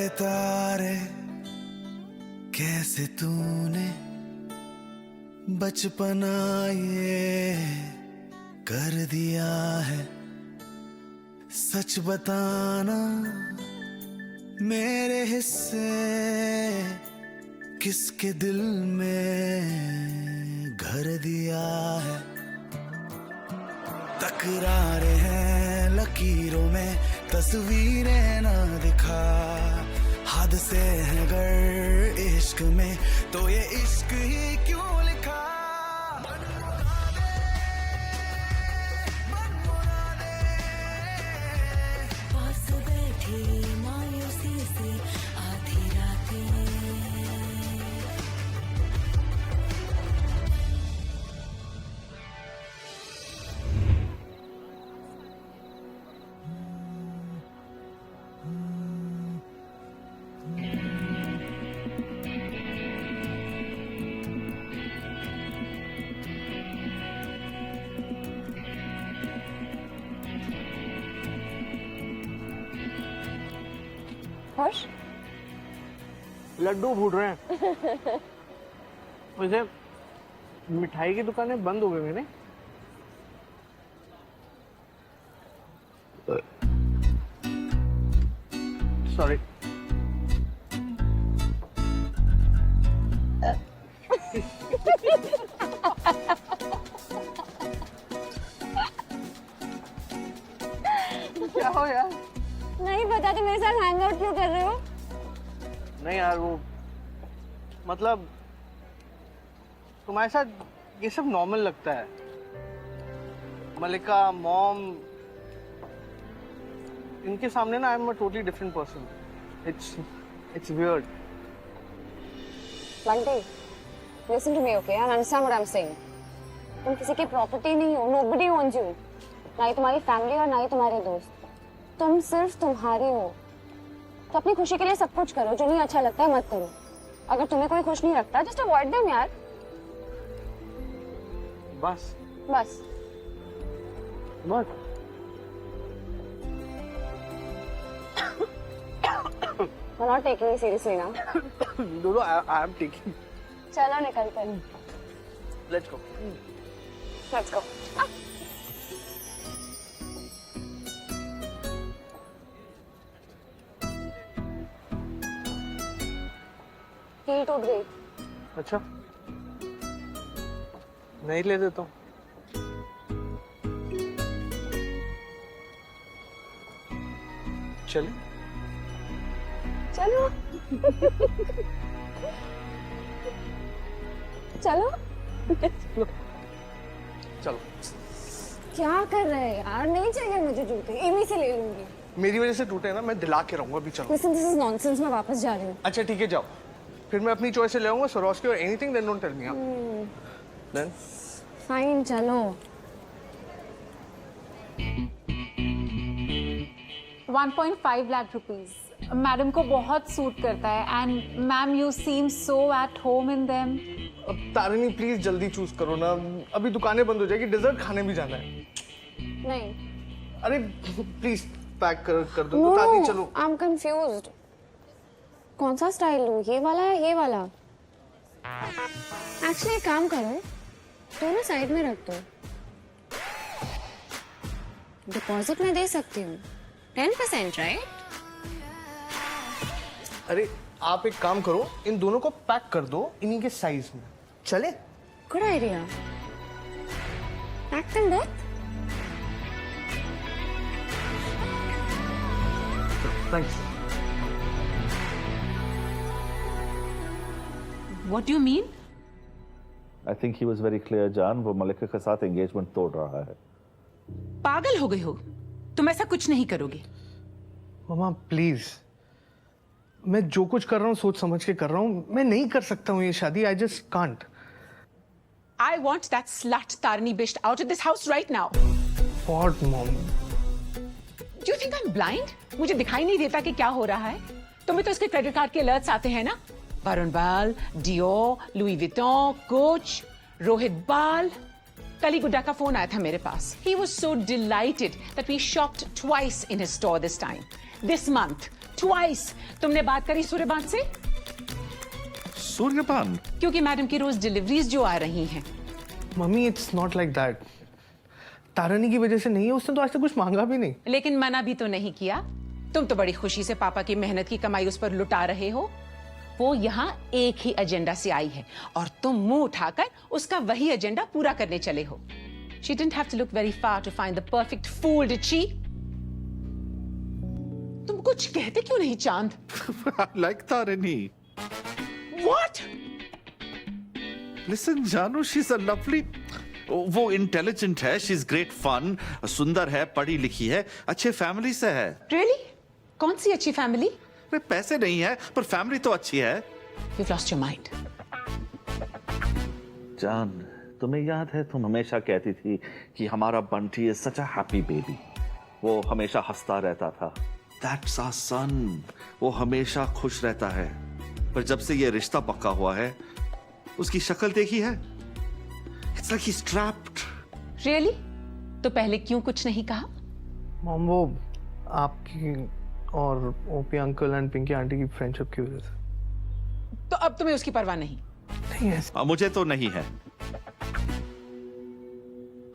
तारे कैसे तूने बचपना ये कर दिया है। सच बताना मेरे हिस्से किसके दिल में घर दिया है। तकरारे हैं लकीरों में तस्वीरें ना दिखा। हद से है गर इश्क में तो ये इश्क ही क्यों लिखा। पास बैठी मायूसी से आधी रातें। हर्ष, लड्डू फूट रहे हैं। वैसे मिठाई की दुकानें बंद हो गई ने? सॉरी। क्या हो यार? नहीं पता तो मेरे साथ हैंग आउट क्यों कर रहे हो? नहीं यार, वो मतलब तुम्हारे साथ ये सब नॉर्मल लगता है। मलिका, मॉम, इनके सामने ना I am a totally different person. It's weird. Bunty, listen to me, okay? And understand what I'm saying. तुम किसी की प्रॉपर्टी नहीं हो। Nobody owns you. ना ही तुम्हारी फैमिली और ना ही तुम्हारे दोस्त। तुम सिर्फ तुम्हारे हो। तो अपनी खुशी के लिए सब कुछ करो। जो नहीं अच्छा लगता है मत करो। अगर तुम्हें कोई खुश नहीं रखता, just avoid them यार। बस बस। बस। You're not taking me seriously now. No, I am taking. चलो निकल कर। Let's go. Let's go. Heal टूट गई। अच्छा, नहीं ले देता हूँ। चले? चलो। चलो। चलो। क्या कर रहे हैं यार? नहीं चाहिए मुझे जूते, इन्हीं से ले लूंगी। मेरी वजह से टूटे ना, मैं दिला के रहूंगा अभी। चलो। Listen, this is nonsense. मैं वापस जा रही हूँ। अच्छा ठीक है, जाओ। फिर मैं अपनी चॉइस से ले आऊंगा, Swarovski और anything, then don't tell me. Then fine, चलो। 1.5 लाख रुपीस मैडम को बहुत सूट करता है। And ma'am, you seem so at home in them. अब तारिणी प्लीज जल्दी चूज करो ना, अभी दुकानें बंद हो जाएगी, डिजर्ट खाने भी जाना है। नहीं। अरे प्लीज पैक कर दो। No, तारिणी चलो। I'm confused. कौन सा स्टाइल लूँ? ये वाला या ये वाला? एक्चुअली एक काम करो, दोनों साइड में रख दो। डिपॉजिट में दे सकती हूँ। 10%, राइट? अरे आप एक काम करो, इन दोनों को पैक कर दो इन्हीं के साइज में। चले? Good idea. Pack them both? Thanks. What do you mean? I think he was very clear, जान। वो मलिका के साथ एंगेजमेंट तोड़ रहा है। पागल हो गई हो तुम? ऐसा कुछ नहीं करोगे। मामा प्लीज, मैं जो कुछ कर रहा हूँ सोच समझ के कर रहा हूँ। मैं नहीं कर सकता हूँ ये शादी। I just can't. I want that slut Tarini Bisht out of this house right now. What, mom? Do you think I'm blind? मुझे दिखाई नहीं देता कि क्या हो रहा है? तुम्हें तो इसके क्रेडिट कार्ड के अलर्ट्स आते हैं ना? Varun Bal, Dior, Louis Vuitton, coach, Rohit Bal. कल ही गुड्डा का फोन आया था मेरे पास. He was so delighted that we shopped twice in his store this time. This month, twice तुमने बात करी सूर्यपान से? सूर्यपान? क्योंकि मैडम की रोज डिलीवरीज जो आ रही हैं। Mummy it's not like that. Tarani की वजह से नहीं है, उसने तो आज तक कुछ मांगा भी नहीं। लेकिन मना भी तो नहीं किया। तुम तो बड़ी खुशी से पापा की मेहनत की कमाई उस पर लुटा रहे हो। वो यहाँ एक ही एजेंडा से आई है और तुम मुंह उठाकर उसका वही एजेंडा पूरा करने चले हो। She didn't have to look very far to find the perfect fool, did she? तुम कुछ कहते क्यों नहीं चांद? I like Tarini. What? Listen, Janu, she's a lovely. वो इंटेलिजेंट है, शी इज ग्रेट फन, सुंदर है, पढ़ी लिखी है, अच्छे फैमिली से है। Really? कौन सी अच्छी फैमिली? पैसे नहीं है पर फैमिली तो अच्छी है। You've lost your mind. जान, तुम्हें याद है तुम हमेशा कहती थी कि हमारा Bunty is such a happy baby. वो हमेशा हंसता रहता था। दैट्स आवर सन। वो हमेशा खुश रहता है। पर जब से ये रिश्ता पक्का हुआ है, उसकी शक्ल देखी है? It's like he is trapped. Really? तो पहले क्यों कुछ नहीं कहा? मॉम वो आपकी और OP uncle and Pinky aunty की फ्रेंडशिप की वजह से। तो अब तुम्हें उसकी परवाह नहीं? नहीं है। मुझे तो नहीं है।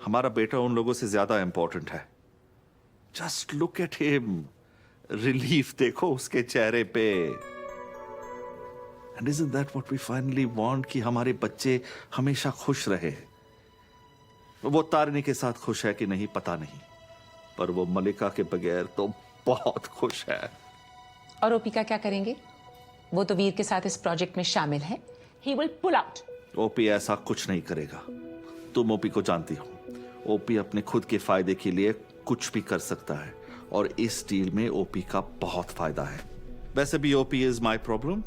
हमारा बेटा उन लोगों से ज्यादा इंपॉर्टेंट है। Just look at him. Relief देखो उसके चेहरे पे। And isn't that what we finally want कि हमारे बच्चे हमेशा खुश रहे? वो तारिणी के साथ खुश है कि नहीं पता नहीं, पर वो मलिका के बगैर तो बहुत खुश है। और ओपी का क्या करेंगे? वो तो वीर के साथ इस प्रोजेक्ट में शामिल है। He will pull out. OP ऐसा कुछ नहीं करेगा। तुम ओपी को जानती हो। ओपी अपने खुद के फायदे के लिए कुछ भी कर सकता है और इस डील में ओपी का बहुत फायदा है। वैसे भी OP is my problem.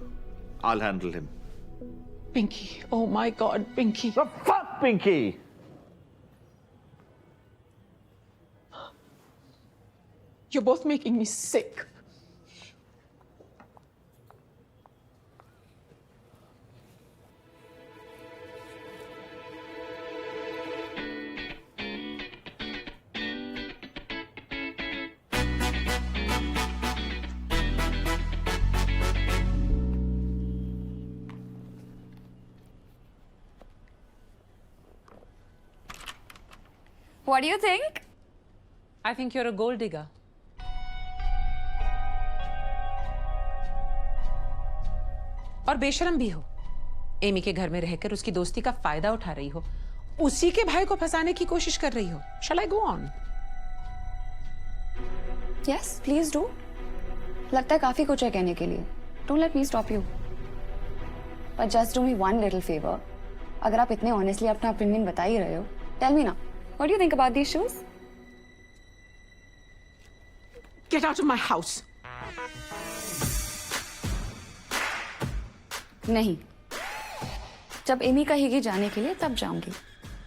I'll handle him. Pinky, oh my God, Pinky. The fuck, Pinky? You're both making me sick. What do you think? I think you're a gold digger. और बेशरम भी हो। एमी के घर में रहकर उसकी दोस्ती का फायदा उठा रही हो। उसी के भाई को फंसाने की कोशिश कर रही हो। Shall I go on? Yes, please do. लगता है काफी कुछ है कहने के लिए. Don't let me stop you. But just do me one little favor. अगर आप इतने honestly अपना opinion बता ही रहे हो, tell me now. What do you think about these shoes? Get out of my house. नहीं. जब एमी कहेगी जाने के लिए तब जाऊंगी.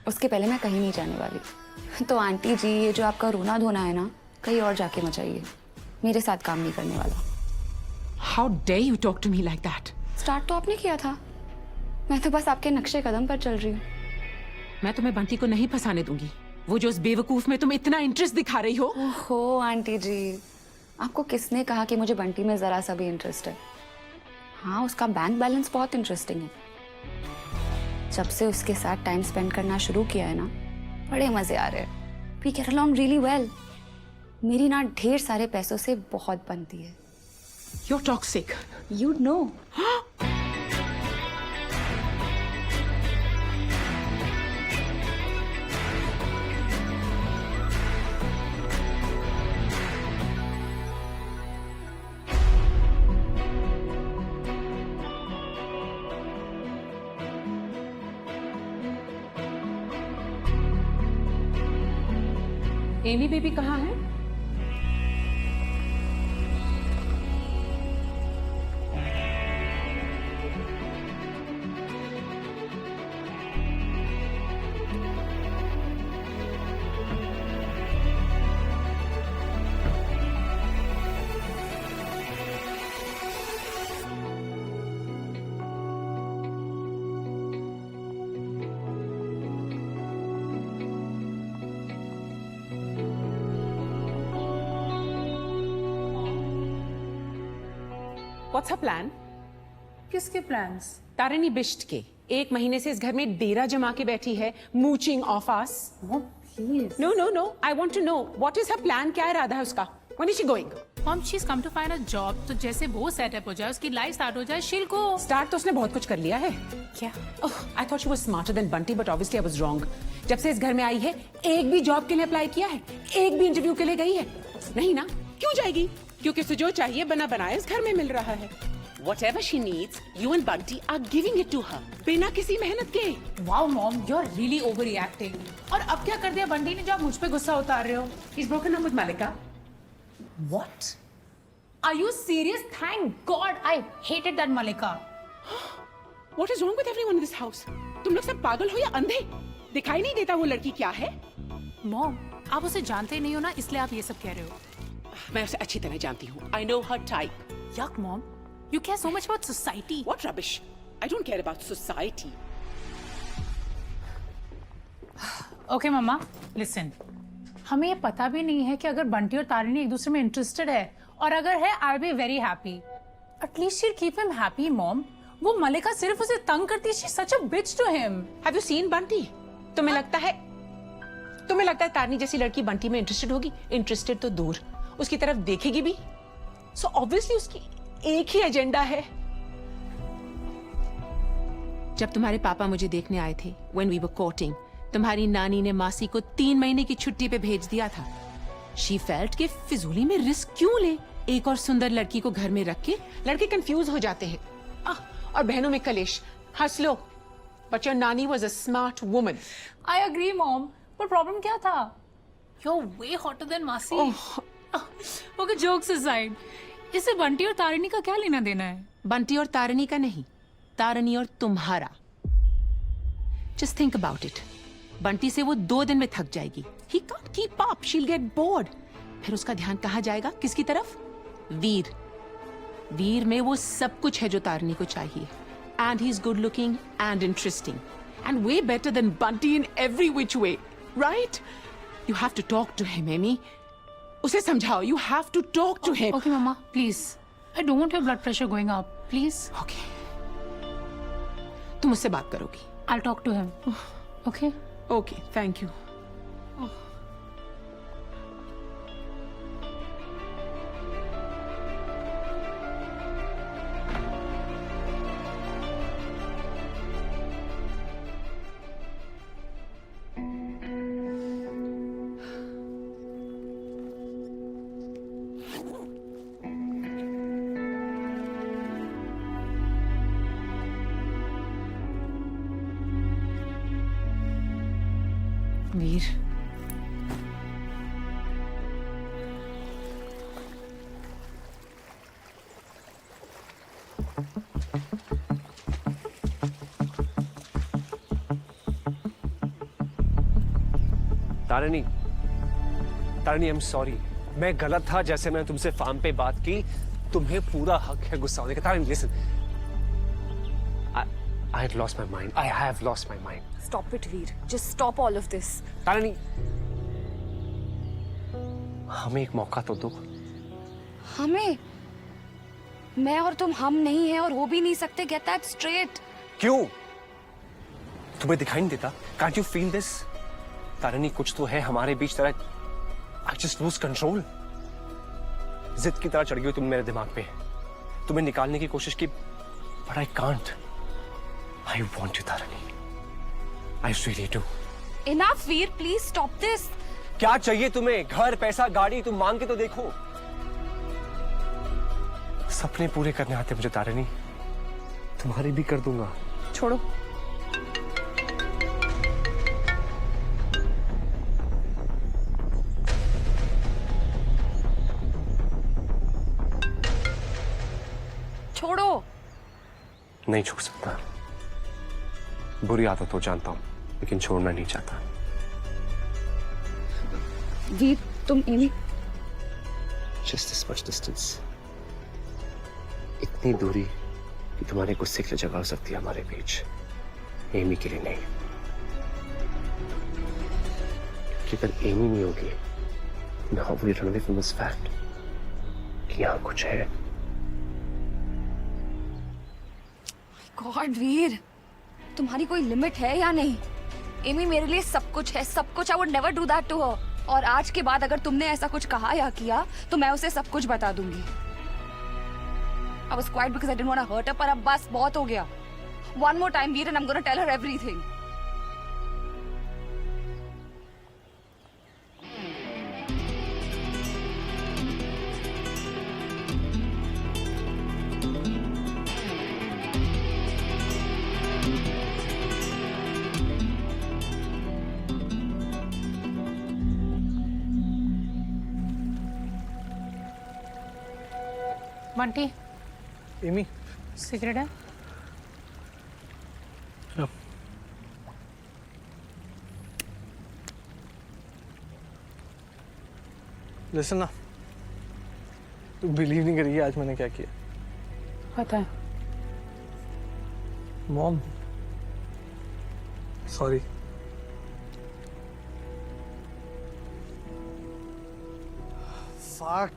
उसके पहले मैं कहीं नहीं जाने वाली. तो आंटी जी, ये जो आपका रोना धोना है ना, कहीं और जाके मचाइए. मेरे साथ काम नहीं करने वाला. How dare you talk to me like that? Start तो आपने किया था. मैं तो बस आपके नक्शे कदम पर चल रही हूँ. मैं तुम्हें बंटी को नहीं फंसाने दूंगी. वो जो उस बेवकूफ में तुम इतना इंटरेस्ट दिखा रही हो. ओहो आंटी जी, आपको किसने कहा कि मुझे बंटी में जरा सा भी इंटरेस्ट है? हाँ, उसका बैंक बैलेंस बहुत इंटरेस्टिंग है. जब से उसके साथ टाइम स्पेंड करना शुरू किया है ना, बड़े मजे आ रहे हैं. We get along really well. मेरी ना ढेर सारे पैसों से बहुत बनती है. You're toxic. You'd know. Amy baby कहाँ है? व्हाट्स हर प्लान? किसके प्लान्स? तारिणी बिष्ट के। 1 महीने से इस घर में डेरा जमा के बैठी है, mooching off us. Mom please. No, I want to know what is her plan, क्या इरादा है उसका? When is she going? Mom she is come to find a job, तो जैसे वो सेटअप हो जाए, उसकी लाइफ स्टार्ट हो जाए, शील को। स्टार्ट तो उसने बहुत कुछ कर लिया है। क्या? I thought she was smarter than Bunty, but obviously I was wrong. जब से इस घर में आई है, एक भी जॉब के लिए अप्लाई किया है? एक भी इंटरव्यू के लिए गई है? नहीं ना। क्यों जाएगी? क्योंकि उसे जो चाहिए बना बनाया इस घर में मिल रहा है। Whatever she needs, you and Bunty are giving it to her, बिना किसी मेहनत के। Wow mom, you are really overreacting. और अब क्या कर दिया बंटी ने जो आप मुझ पे गुस्सा उतार रहे हो? He's broken up with Malika. What? Are you serious? Thank God, I hated that Malika. What is wrong with everyone in this house? तुम लोग सब पागल हो या अंधे? दिखाई नहीं देता वो लड़की क्या है? मॉम, आप उसे जानते नहीं हो ना, इसलिए आप ये सब कह रहे हो। मैं उसे अच्छी तरह जानती हूँ। I know her type. Yuck, mom. You care so much about society. What rubbish? I don't care about society. Okay, mamma, listen. हमें ये पता भी नहीं है कि अगर बंटी और तारिणी एक दूसरे में इंटरेस्टेड है, और अगर है, I'll be very happy. At least she'll keep him happy, mom. वो मलिका सिर्फ उसे तंग करती है, she's such a bitch to him. Have you seen Bunty? तुम्हें लगता है तारिणी जैसी लड़की बंटी में इंटरेस्टेड होगी? इंटरेस्टेड तो दूर, उसकी तरफ देखेगी भी। So obviously उसकी एक ही एजेंडा है। जब तुम्हारे पापा मुझे देखने आए थे, when we were courting, तुम्हारी नानी ने मासी को 3 महीने की छुट्टी पे भेज दिया था। She felt कि फिजूली में रिस्क क्यों ले? एक और सुंदर लड़की को घर में रख के लड़के कंफ्यूज हो जाते हैं। और बहनों में कलेश। हंस लो। But your nani was a smart woman. I agree, mom. पर प्रॉब्लम क्या था? You're way hotter than मासी। Okay, jokes aside, इससे बंटी और तारिणी का क्या लेना देना है? बंटी और तारिणी का नहीं, तारिणी और तुम्हारा। Just think about it. Bunty से वो 2 दिन में थक जाएगी। He can't keep up. She'll get bored. फिर उसका ध्यान कहाँ जाएगा? किसकी तरफ? वीर। वीर में वो सब कुछ है जो तारिणी को चाहिए। And he's good looking and interesting. And way better than Bunty in every which way. Right? You have to talk to him, Amy. उसे समझाओ। You have to talk to him. Okay, mama, please. I don't want your blood pressure going up. Please. Okay. तुम उससे बात करोगी? I'll talk to him. Okay? Okay, thank you. Veer, Tarini, I am sorry. मैं गलत था जैसे मैंने तुमसे फार्म पे बात की। तुम्हें पूरा हक है गुस्सा होने का। Tarini, listen, I had lost my mind. I have lost my mind. Stop it, Veer. Just stop all of this. Tarini, हमें एक मौका तो दो। हमें? मैं और तुम हम नहीं है और हो भी नहीं सकते। Get that straight. क्यों? तुम्हें दिखाई नहीं देता? Can't you feel this? Tarini, कुछ तो है हमारे बीच। तरह I just lose control. जिद की तरह चढ़ गई तुम मेरे दिमाग पे। तुम्हें निकालने की कोशिश की, but I can't. I want you, Tarini. I really do. Enough, Veer. Please stop this. क्या चाहिए तुम्हें? घर, पैसा, गाड़ी? तुम मांग के तो देखो। सपने पूरे करने आते मुझे तारिणी। तुम्हारी भी कर दूंगा। छोड़ो। छोड़ो। नहीं छोड़ सकता। बुरी आदत हो जानता हूं, लेकिन छोड़ना नहीं चाहता। वीर, तुम Amy. Just this much distance. इतनी दूरी कि तुम्हारे गुस्से के लिए जगह हो सकती है हमारे बीच। एमी के लिए नहीं। कि अगर एमी नहीं होगी, now we run away from this fact कि यहाँ कुछ है। गॉड वीर, तुम्हारी कोई लिमिट है या नहीं? एमी मेरे लिए सब कुछ है, सब कुछ। I would never do that to her. और आज के बाद अगर तुमने ऐसा कुछ कहा या किया तो मैं उसे सब कुछ बता दूंगी। I was quiet because I didn't want to hurt her, पर अब बस बहुत हो गया। One more time, Veer, and I'm gonna tell her everything. Bunty, Amy, cigarette है? लिसन ना, तू बिलीव नहीं करेगी आज मैंने क्या किया। पता है। Mom, sorry.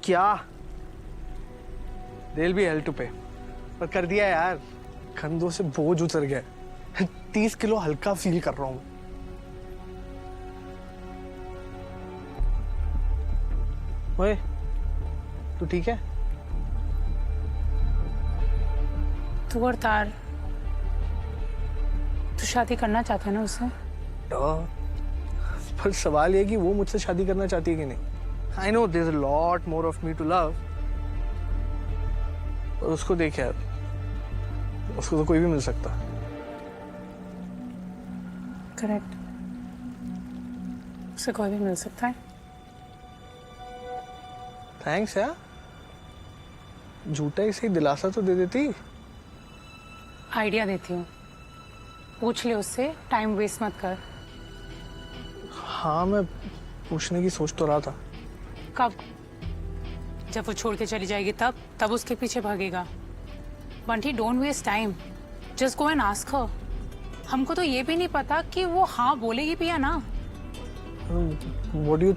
क्या दिल भी हेल टू पे, पर कर दिया यार। कंधों से बोझ उतर गया। 30 किलो हल्का फील कर रहा हूं। ओए, तू ठीक है? तू और तार, तू शादी करना चाहता है ना उससे? पर सवाल ये कि वो मुझसे शादी करना चाहती है कि नहीं। I know there is a lot more of me to love, और उसको देख यार, उसको तो कोई भी मिल सकता। करेक्ट, उसे कोई भी मिल सकता है। थैंक्स यार, झूठा ही सही दिलासा तो दे देती। आइडिया देती हूँ, पूछ ले उससे, टाइम वेस्ट मत कर। हाँ, मैं पूछने की सोच तो रहा था। कब? जब वो छोड़ के चली जाएगी तब उसके पीछे भागेगा। Bunty, don't waste time, just go and ask her. हमको तो ये भी नहीं पता कि वो हाँ बोलेगी भी या ना। व्हाट डू यू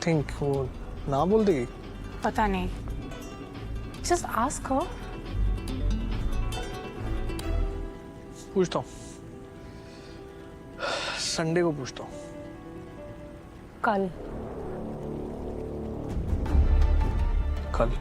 थिंक, वो ना बोल देगी? पता नहीं, जस्ट आस्क हर। पूछता हूँ, संडे को पूछता हूँ। कल? कल।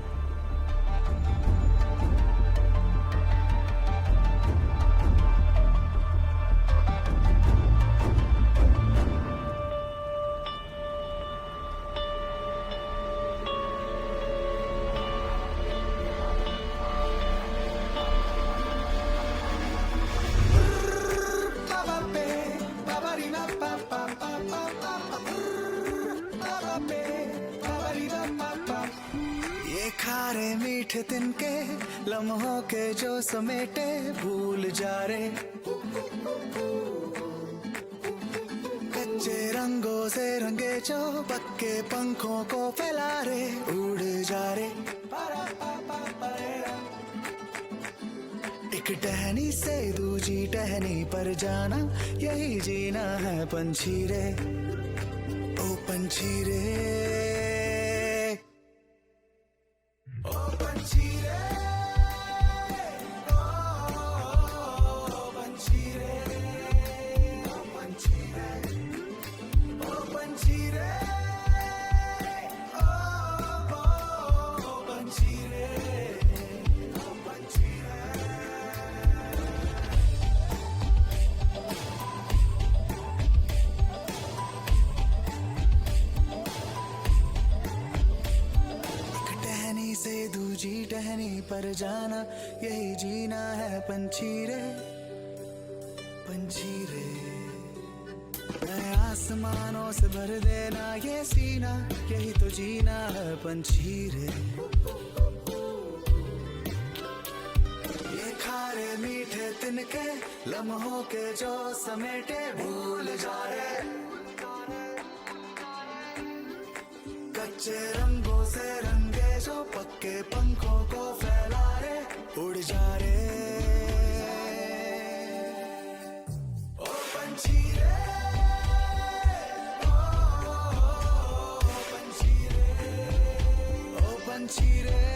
ये खारे मीठे तिनके लम्हों के जो समेटे भूल जा रे, कच्चे रंगों से रंगे जो पक्के पंखों को फैला रे, उड़ जा रे। एक टहनी से दूजी टहनी पर जाना, यही जीना है पंछी रे, ओ पंछी रे, ओ पंछी रे, ओ पंछी रे, ओ पंछी रे, ओ पंछी रे, ओ पंछी रे, ओ पंछी रे। से दूजी टहनी पर जाना, यही जीना है पंछी रे, पंछी रे। मैं आसमानों से भर देना ये सीना, यही तो जीना है पंछी रे। ये खारे मीठे तिनके लम्हों के जो समेटे भूल जा रे, कच्चे रंगों से रंगे जो पक्के पंखों को फैला रे, उड़ जा रे, ओ पंछी रे, ओ पंछी रे, ओ पंछी रे।